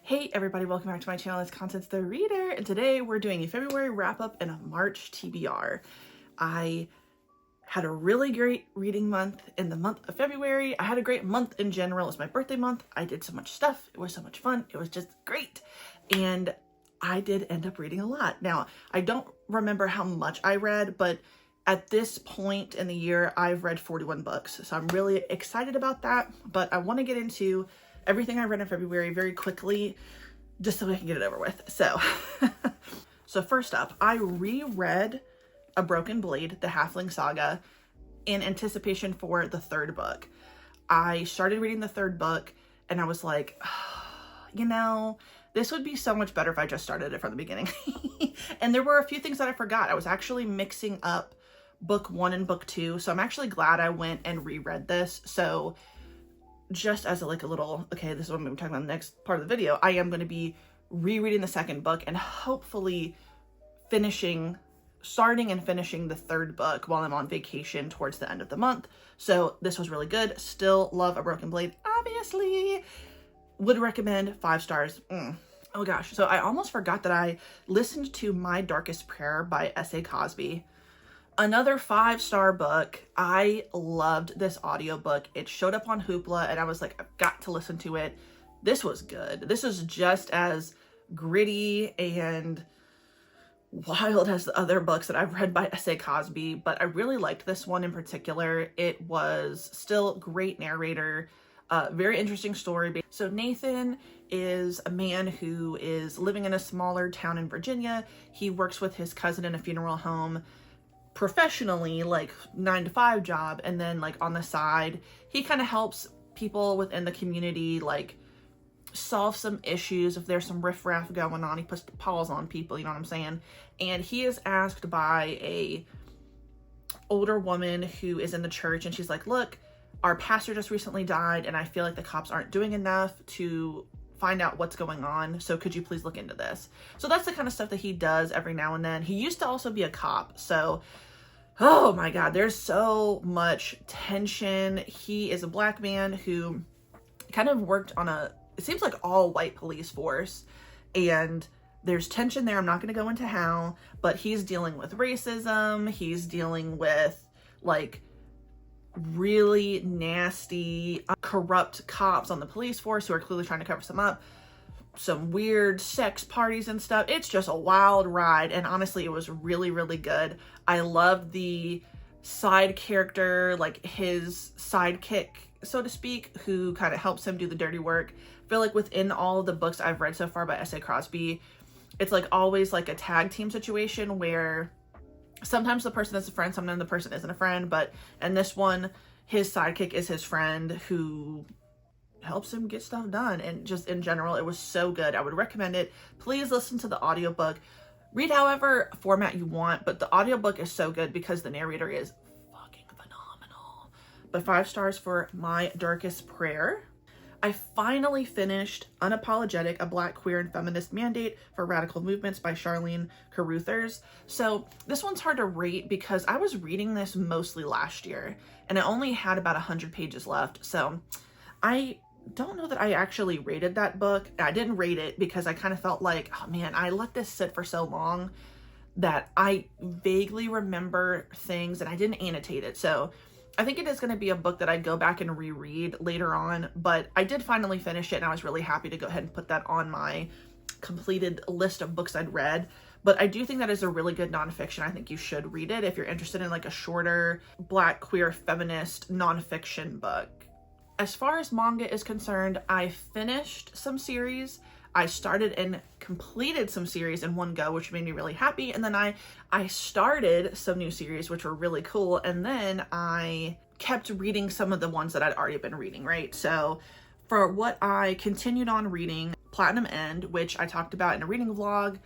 Hey everybody, welcome back to my channel. It's Constance the Reader, and today we're doing a February wrap-up and a March TBR. I had a really great reading month in the month of February. I had a great month in general. It's my birthday month. I did so much stuff. It was so much fun. It was just great. And I did end up reading a lot. Now, I don't remember how much I read, but at this point in the year, I've read 41 books. So I'm really excited about that. But I want to get into everything I read in February very quickly, just so I can get it over with. So first up, I reread A Broken Blade, the Halfling Saga, in anticipation for the third book. I started reading the third book and I was like, you know, this would be so much better if I just started it from the beginning. And there were a few things that I forgot. I was actually mixing up book one and book two. So I'm actually glad I went and reread this. So just as a little, okay, this is what I'm going to be talking about in the next part of the video, I am going to be rereading the second book and hopefully starting and finishing the third book while I'm on vacation towards the end of the month. So this was really good. Still love A Broken Blade, obviously. Would recommend, 5 stars. Oh gosh, so I almost forgot that I listened to My Darkest Prayer by S.A. Cosby. Another 5-star book. I loved this audiobook. It showed up on Hoopla and I was like, I've got to listen to it. This was good. This is just as gritty and wild as the other books that I've read by S.A. Cosby, but I really liked this one in particular. It was still great narrator, very interesting story. So Nathan is a man who is living in a smaller town in Virginia. He works with his cousin in a funeral home professionally, like 9-to-5 job, and then like on the side he kind of helps people within the community like solve some issues. If there's some riffraff going on, he puts paws on people, you know what I'm saying? And he is asked by a older woman who is in the church, and she's like, look, our pastor just recently died and I feel like the cops aren't doing enough to find out what's going on, so could you please look into this? So that's the kind of stuff that he does every now and then. He used to also be a cop, so oh my god, there's so much tension. He is a black man who kind of worked on it seems like all white police force, and there's tension there. I'm not going to go into how, but he's dealing with racism. He's dealing with like really nasty, corrupt cops on the police force who are clearly trying to cover some up. Some weird sex parties and stuff. It's just a wild ride, and honestly it was really, really good. I loved the side character, like his sidekick, so to speak, who kind of helps him do the dirty work. I feel like within all of the books I've read so far by S.A. Cosby, it's like always like a tag team situation where sometimes the person is a friend, sometimes the person isn't a friend, but in this one, his sidekick is his friend who helps him get stuff done. And just in general, it was so good. I would recommend it. Please listen to the audiobook. Read however format you want, but the audiobook is so good because the narrator is fucking phenomenal. But 5 stars for My Darkest Prayer. I finally finished Unapologetic, a Black, Queer, and Feminist Mandate for Radical Movements by Charlene Carruthers. So this one's hard to rate because I was reading this mostly last year and I only had about 100 pages left. So I don't know that I actually rated that book. I didn't rate it because I kind of felt like, oh man, I let this sit for so long that I vaguely remember things and I didn't annotate it. So I think it is going to be a book that I go back and reread later on, but I did finally finish it and I was really happy to go ahead and put that on my completed list of books I'd read. But I do think that is a really good nonfiction. I think you should read it if you're interested in like a shorter Black, queer, feminist nonfiction book. As far as manga is concerned, I finished some series. I started and completed some series in one go, which made me really happy. And then I started some new series, which were really cool. And then I kept reading some of the ones that I'd already been reading, right? So for what I continued on reading, Platinum End, which I talked about in a reading vlog,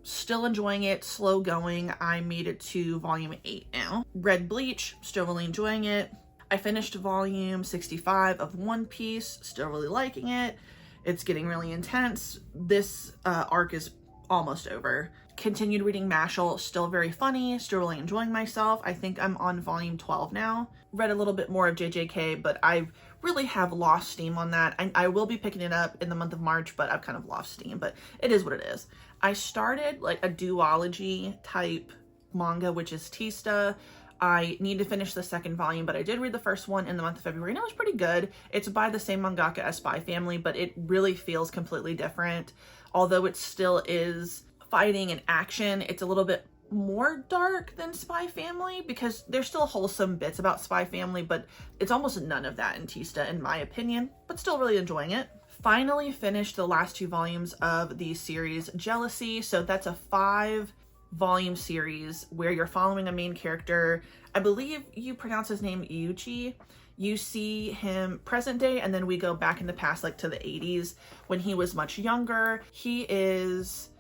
still enjoying it, slow going. I made it to volume 8 now. Read Bleach, still really enjoying it. I finished volume 65 of One Piece, still really liking it. It's getting really intense. This arc is almost over. Continued reading Mashal, still very funny, still really enjoying myself. I think I'm on volume 12 now. Read a little bit more of JJK, but I really have lost steam on that. I will be picking it up in the month of March, but I've kind of lost steam, but it is what it is. I started like a duology type manga, which is Tista. I need to finish the second volume, but I did read the first one in the month of February, and it was pretty good. It's by the same mangaka as Spy Family, but it really feels completely different. Although it still is fighting and action, it's a little bit more dark than Spy Family, because there's still wholesome bits about Spy Family, but it's almost none of that in Tista, in my opinion, but still really enjoying it. Finally finished the last 2 volumes of the series Jealousy. So that's a 5-volume series where you're following a main character. I believe you pronounce his name Yuchi. You see him present day, and then we go back in the past, like to the 80s when he was much younger. He is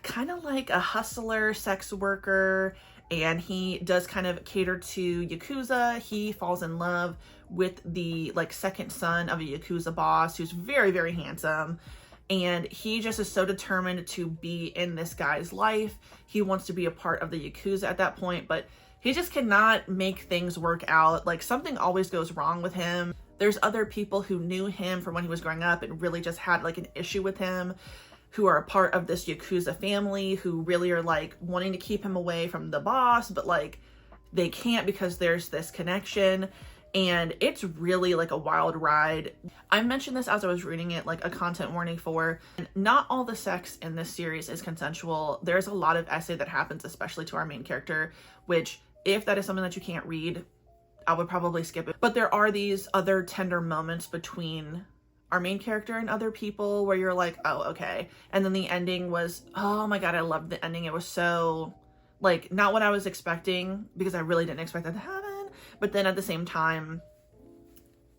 kind of like a hustler, sex worker, and he does kind of cater to Yakuza. He falls in love with the like second son of a Yakuza boss who's very, very handsome. And he just is so determined to be in this guy's life. He wants to be a part of the Yakuza at that point, but he just cannot make things work out. Like, something always goes wrong with him. There's other people who knew him from when he was growing up and really just had like an issue with him, who are a part of this Yakuza family, who really are like wanting to keep him away from the boss, but like they can't because there's this connection. And it's really like a wild ride. I mentioned this as I was reading it, like a content warning for, not all the sex in this series is consensual. There's a lot of essay that happens, especially to our main character, which if that is something that you can't read, I would probably skip it. But there are these other tender moments between our main character and other people where you're like, oh, okay. And then the ending was, oh my God, I loved the ending. It was so like not what I was expecting, because I really didn't expect that to happen. But then at the same time,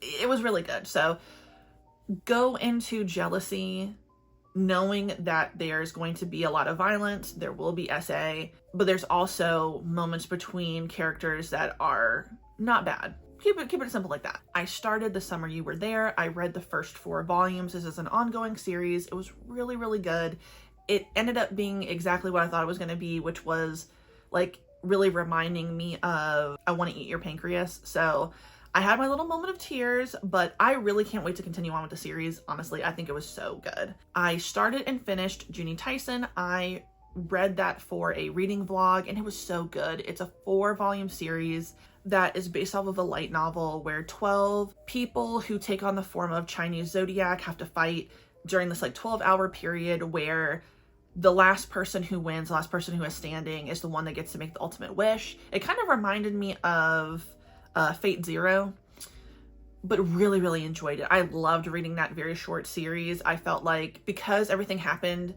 it was really good. So go into Jealousy knowing that there's going to be a lot of violence. There will be SA, but there's also moments between characters that are not bad. Keep it simple like that. I started The Summer You Were There. I read the first 4 volumes. This is an ongoing series. It was really, really good. It ended up being exactly what I thought it was going to be, which was like really reminding me of I Want to Eat Your Pancreas. So I had my little moment of tears, but I really can't wait to continue on with the series. Honestly, I think it was so good. I started and finished Junie Tyson. I read that for a reading vlog, and it was so good. It's a 4-volume series that is based off of a light novel where 12 people who take on the form of Chinese zodiac have to fight during this like 12-hour period where the last person who wins, the last person who is standing, is the one that gets to make the ultimate wish. It kind of reminded me of Fate Zero, but really, really enjoyed it. I loved reading that very short series. I felt like because everything happened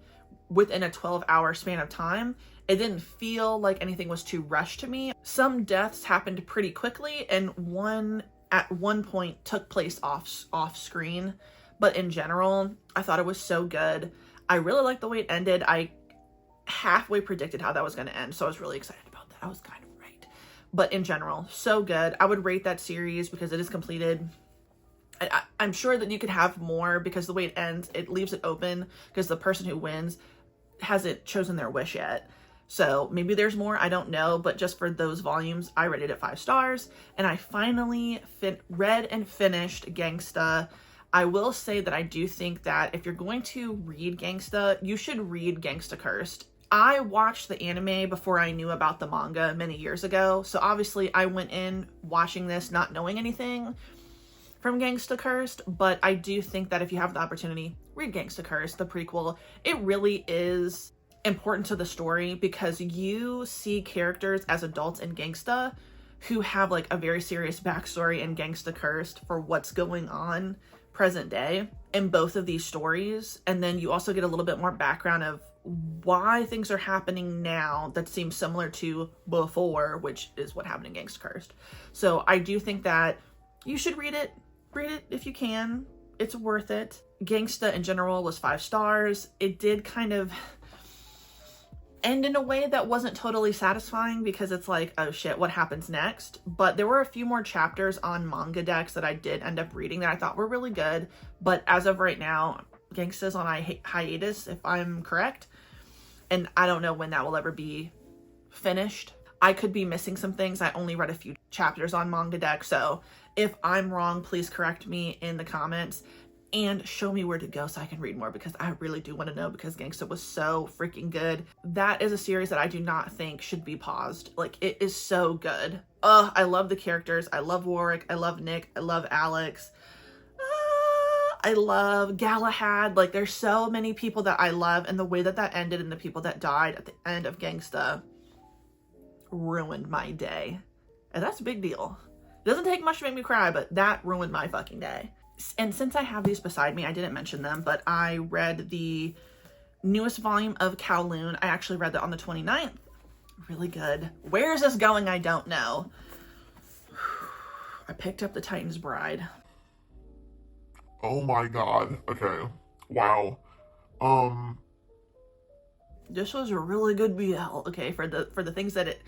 within a 12-hour span of time, it didn't feel like anything was too rushed to me. Some deaths happened pretty quickly, and one at one point took place off screen. But in general, I thought it was so good. I really liked the way it ended. I halfway predicted how that was going to end, so I was really excited about that. I was kind of right. But in general, so good. I would rate that series because it is completed. I'm sure that you could have more, because the way it ends, it leaves it open because the person who wins hasn't chosen their wish yet. So maybe there's more, I don't know, but just for those volumes, I rated it 5 stars. And I finally read and finished Gangsta. I will say that I do think that if you're going to read Gangsta, you should read Gangsta Cursed. I watched the anime before I knew about the manga many years ago. So obviously I went in watching this not knowing anything from Gangsta Cursed, but I do think that if you have the opportunity, read Gangsta Cursed, the prequel. It really is important to the story because you see characters as adults in Gangsta who have like a very serious backstory in Gangsta Cursed for what's going on present day in both of these stories. And then you also get a little bit more background of why things are happening now that seem similar to before, which is what happened in Gangsta Cursed. So I do think that you should read it if you can. It's worth it. Gangsta in general was 5 stars. It did kind of end in a way that wasn't totally satisfying because it's like, oh shit, what happens next? But there were a few more chapters on manga decks that I did end up reading that I thought were really good. But as of right now, Gangsta's on hiatus, if I'm correct. and I don't know when that will ever be finished. I could be missing some things. I only read a few chapters on Manga Deck, so if I'm wrong, please correct me in the comments and show me where to go so I can read more, because I really do want to know, because Gangsta was so freaking good. That is a series that I do not think should be paused. Like, it is so good. I love the characters. I love Warwick. I love Nick. I love Alex. I love Galahad. Like, there's so many people that I love, and the way that that ended and the people that died at the end of Gangsta ruined my day. And that's a big deal. It doesn't take much to make me cry, but that ruined my fucking day. And since I have these beside me, I didn't mention them, but I read the newest volume of Kowloon. I actually read that on the 29th. Really good. Where is this going? I don't know. I picked up The Titan's Bride. Oh my god. Okay. Wow. This was a really good BL, okay, for the things that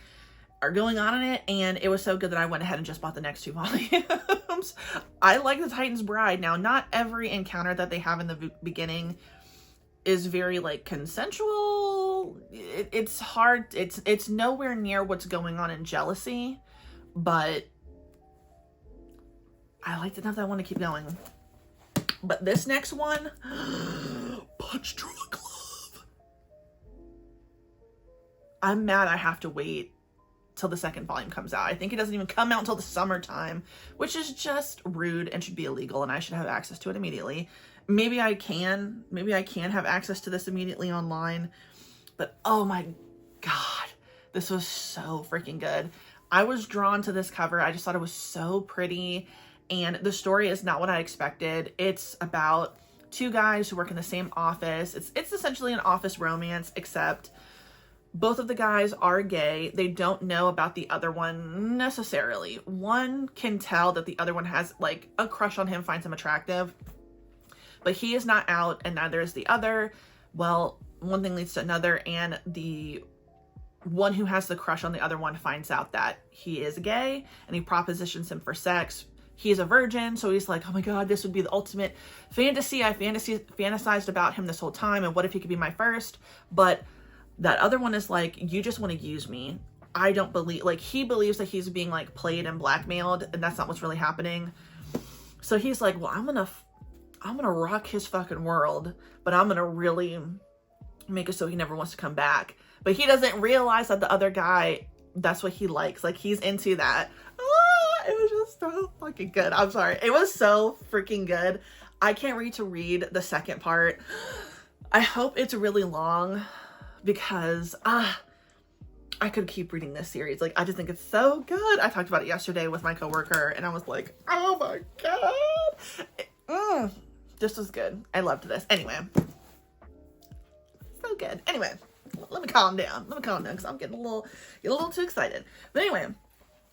are going on in it, and it was so good that I went ahead and just bought the next 2 volumes. I like The Titan's Bride. Now, not every encounter that they have in the beginning is very, like, consensual. It's hard. It's nowhere near what's going on in Jealousy, but I liked it enough that I want to keep going. But this next one, Punch Drunk Love. I'm mad I have to wait till the second volume comes out. I think it doesn't even come out until the summertime, which is just rude and should be illegal, and I should have access to it immediately. Maybe I can have access to this immediately online, but oh my god, this was so freaking good. I was drawn to this cover. I just thought it was so pretty, and the story is not what I expected. It's about 2 guys who work in the same office. It's essentially an office romance, except both of the guys are gay. They don't know about the other one necessarily. One can tell that the other one has, like, a crush on him, finds him attractive, but he is not out, and neither is the other. Well, one thing leads to another, and the one who has the crush on the other one finds out that he is gay, and he propositions him for sex. He's a virgin, so he's like, oh my god, this would be the ultimate fantasy. I fantasized about him this whole time, and what if he could be my first? But that other one is like, you just want to use me. I don't believe, like, he believes that he's being, like, played and blackmailed, and that's not what's really happening. So he's like, well, I'm gonna rock his fucking world, but I'm gonna really make it so he never wants to come back. But he doesn't realize that the other guy, that's what he likes. Like, he's into that. It was just so fucking good. I'm sorry. It was so freaking good. I can't wait to read the second part. I hope it's really long, because I could keep reading this series. Like, I just think it's so good. I talked about it yesterday with my coworker, and I was like, oh my god. This was good. I loved this. Anyway. So good. Anyway, let me calm down. Because I'm getting a little too excited. But anyway,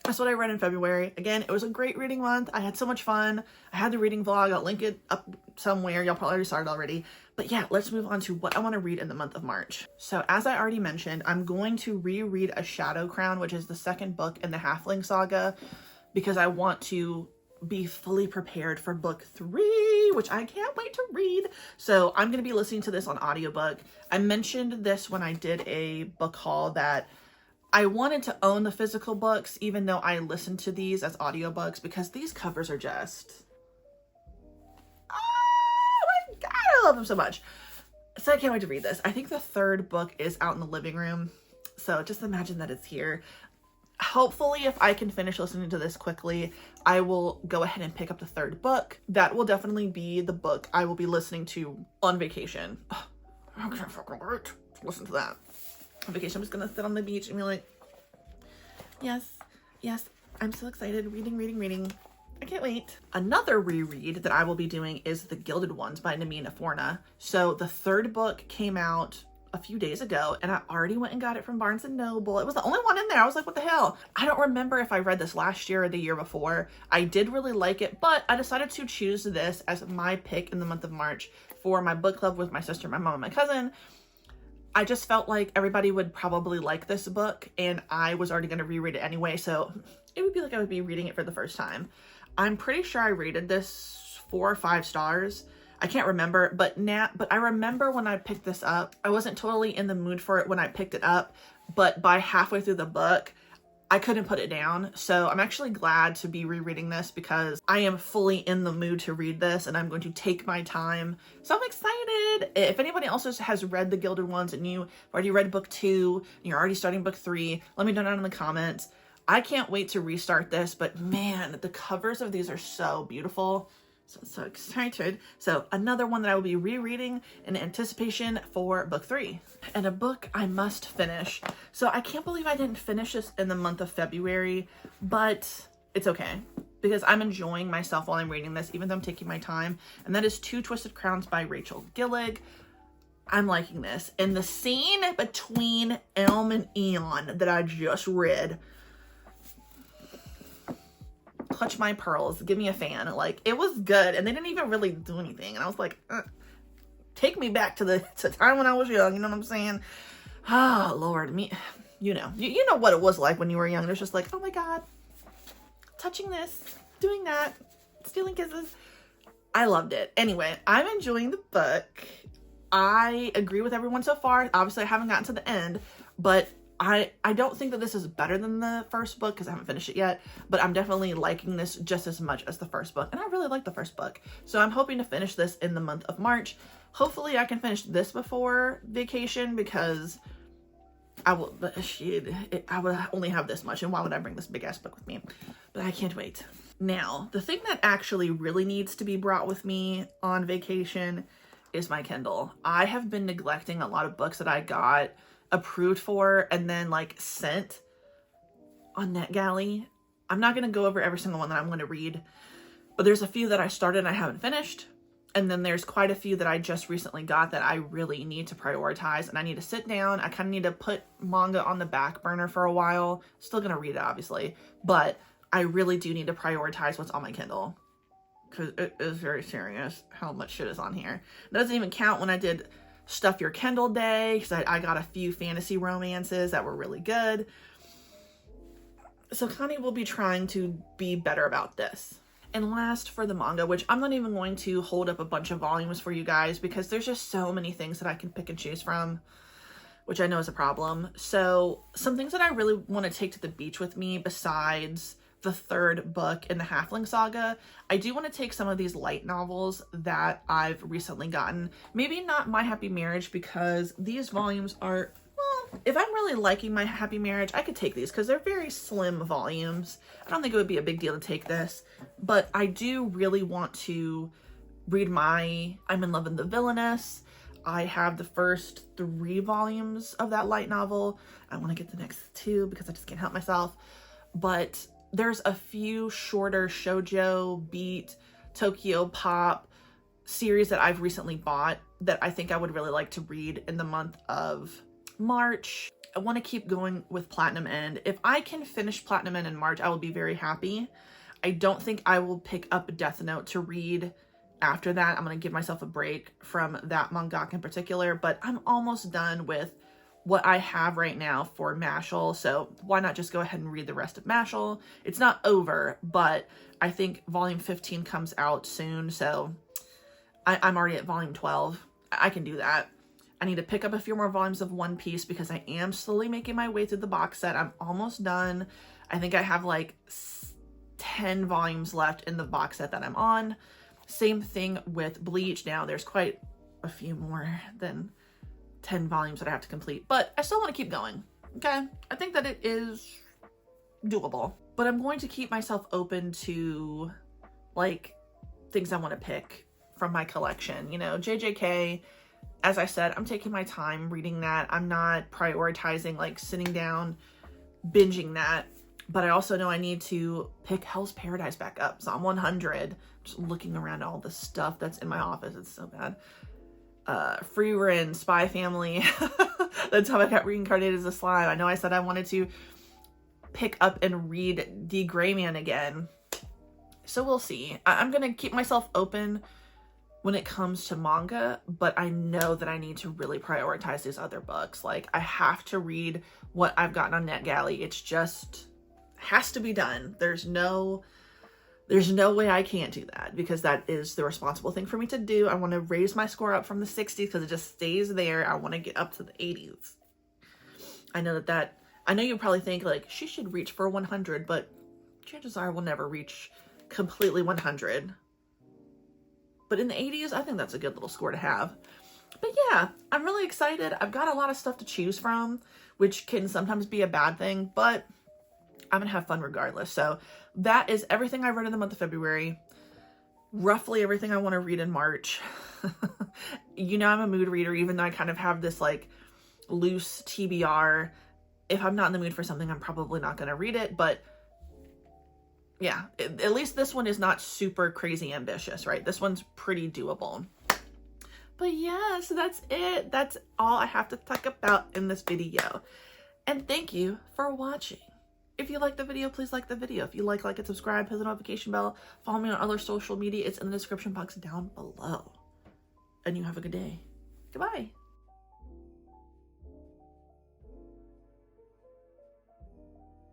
that's what I read in February. Again, it was a great reading month. I had so much fun. I had the reading vlog. I'll link it up somewhere. Y'all probably already saw it already. But yeah, let's move on to what I want to read in the month of March. So as I already mentioned, I'm going to reread A Shadow Crown, which is the second book in the Halfling saga, because I want to be fully prepared for book 3, which I can't wait to read. So I'm going to be listening to this on audiobook. I mentioned this when I did a book haul, that I wanted to own the physical books, even though I listened to these as audiobooks, because these covers are just, oh my god, I love them so much. So I can't wait to read this. I think the third book is out in the living room, so just imagine that it's here. Hopefully, if I can finish listening to this quickly, I will go ahead and pick up the third book. That will definitely be the book I will be listening to on vacation. Oh, I can't fucking wait to listen to that. On vacation, I'm just gonna sit on the beach and be like, yes, I'm so excited. Reading. I can't wait. Another reread that I will be doing is The Gilded Ones by Namina Forna. So the third book came out a few days ago, and I already went and got it from Barnes & Noble. It was the only one in there. I was like, what the hell? I don't remember if I read this last year or the year before. I did really like it, but I decided to choose this as my pick in the month of March for my book club with my sister, my mom, and my cousin. I just felt like everybody would probably like this book, and I was already going to reread it anyway, so it would be like I would be reading it for the first time. I'm pretty sure I rated this 4 or 5 stars. I can't remember, but I remember when I picked this up, I wasn't totally in the mood for it when I picked it up, but by halfway through the book, I couldn't put it down. So I'm actually glad to be rereading this because I am fully in the mood to read this and I'm going to take my time. So I'm excited. If anybody else has read The Gilded Ones and you've already read book 2 and you're already starting book 3, let me know down in the comments. I can't wait to restart this, but man, the covers of these are so beautiful. So excited. So another one that I will be rereading in anticipation for book 3. And a book I must finish. So I can't believe I didn't finish this in the month of February, but it's okay because I'm enjoying myself while I'm reading this, even though I'm taking my time. And that is Two Twisted Crowns by Rachel Gillig. I'm liking this. And the scene between Elm and Eon that I just read, clutch my pearls, give me a fan. Like, it was good, and they didn't even really do anything, and I was like, take me back to the time when I was young, you know what I'm saying? Oh Lord, you know what it was like when you were young. It was just like, oh my god, touching this, doing that, stealing kisses. I loved it. Anyway, I'm enjoying the book. I agree with everyone so far. Obviously I haven't gotten to the end, but I don't think that this is better than the first book because I haven't finished it yet, but I'm definitely liking this just as much as the first book. And I really like the first book. So I'm hoping to finish this in the month of March. Hopefully I can finish this before vacation because I will only have this much. And why would I bring this big ass book with me? But I can't wait. Now, the thing that actually really needs to be brought with me on vacation is my Kindle. I have been neglecting a lot of books that I got approved for and then like sent on NetGalley. I'm not going to go over every single one that I'm going to read, but there's a few that I started and I haven't finished, and then there's quite a few that I just recently got that I really need to prioritize, and I need to sit down. I kind of need to put manga on the back burner for a while. Still going to read it obviously, but I really do need to prioritize what's on my Kindle because it is very serious how much shit is on here. It doesn't even count when I did Stuff Your Kindle Day, because I got a few fantasy romances that were really good. So Connie will be trying to be better about this. And last, for the manga, which I'm not even going to hold up a bunch of volumes for you guys because there's just so many things that I can pick and choose from, which I know is a problem. So some things that I really want to take to the beach with me besides the third book in the Halfling Saga, I do want to take some of these light novels that I've recently gotten. Maybe not My Happy Marriage because these volumes are, well, if I'm really liking My Happy Marriage, I could take these because they're very slim volumes. I don't think it would be a big deal to take this, but I do really want to read I'm in Love with the Villainess. I have the first 3 volumes of that light novel. I want to get the next 2 because I just can't help myself. But there's a few shorter shoujo, beat, Tokyo pop series that I've recently bought that I think I would really like to read in the month of March. I want to keep going with Platinum End. If I can finish Platinum End in March, I will be very happy. I don't think I will pick up Death Note to read after that. I'm going to give myself a break from that mangaka in particular, but I'm almost done with what I have right now for Mashal, so why not just go ahead and read the rest of Mashal? It's not over, but I think volume 15 comes out soon, so I'm already at volume 12. I can do that. I need to pick up a few more volumes of One Piece because I am slowly making my way through the box set. I'm almost done. I think I have like 10 volumes left in the box set that I'm on. Same thing with Bleach. Now there's quite a few more than 10 volumes that I have to complete, but I still want to keep going. Okay, I think that it is doable, but I'm going to keep myself open to like things I want to pick from my collection. You know, JJK, as I said, I'm taking my time reading that. I'm not prioritizing like sitting down binging that, but I also know I need to pick Hell's Paradise back up. Psalm 100, just looking around all the stuff that's in my office. It's so bad. Free Rin, Spy Family. That's how I got reincarnated as a slime. I know I said I wanted to pick up and read The Gray Man again. So we'll see. I'm going to keep myself open when it comes to manga, but I know that I need to really prioritize these other books. Like, I have to read what I've gotten on NetGalley. It's just has to be done. There's no There's no way I can't do that because that is the responsible thing for me to do. I want to raise my score up from the 60s because it just stays there. I want to get up to the 80s. I know I know you probably think like she should reach for 100, but chances are we'll never reach completely 100. But in the 80s, I think that's a good little score to have. But yeah, I'm really excited. I've got a lot of stuff to choose from, which can sometimes be a bad thing, but I'm gonna have fun regardless. So that is everything I read in the month of February. Roughly everything I want to read in March. You know, I'm a mood reader, even though I kind of have this like loose TBR. If I'm not in the mood for something, I'm probably not gonna read it. But yeah, at least this one is not super crazy ambitious, right? This one's pretty doable. But yeah, so that's it. That's all I have to talk about in this video. And thank you for watching. If you like the video, please like the video. If you like it, subscribe, hit the notification bell, follow me on other social media. It's in the description box down below. And you have a good day. Goodbye.